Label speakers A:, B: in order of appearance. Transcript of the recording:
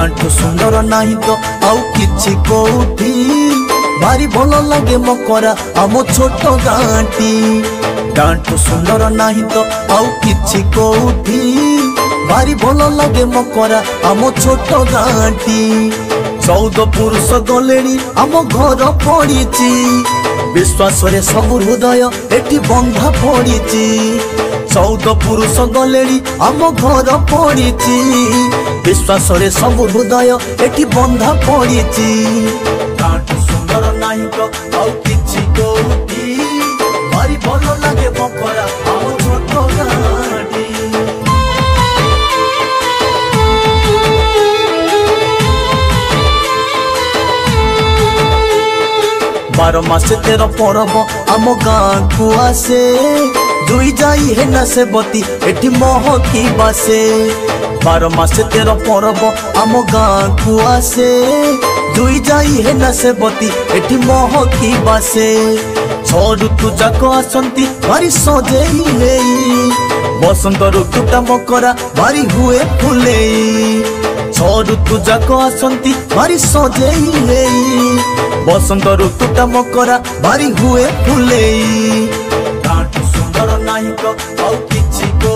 A: तांठू सुंदर नहीं तो आउ किछि कोठी भारी भल लगे मकरा आम छोट गाँटी तांठू सुंदर नहीं तो आउ किछि कोठी भारी भल लगे मकरा आम छोट गाँटी 14 पुरुष गलेनी आम घर पड़ी विश्वास रे सब हृदय एटी बंधा पड़ी 14 पुरुष गलेनी आम घर पड़ी विश्वास रे सब हृदय एटी बंधा पड़ी तांठू सुंदर नहीं तो आउ किछि कोठी भारी भल लगे मकरा आम छोट गाँटी। 12 मास 13 परब आम गाँ को आसे दुई जाई है न से बती एटी महकी बासे 12 मास 13 परब आम गाँ को आसे दुई जाई है न से बती एटी महकी बासे 6 ऋतु जाक आसंती भारी सजेई हे बसंत ऋतुटा मकरा भारी हुए फुले 6 ऋतु जाक आसंती भारी सजेई हे बसंत ऋतुटा मकरा भारी हुए फुले तांठू सुंदर नहीं तो आउ किछि को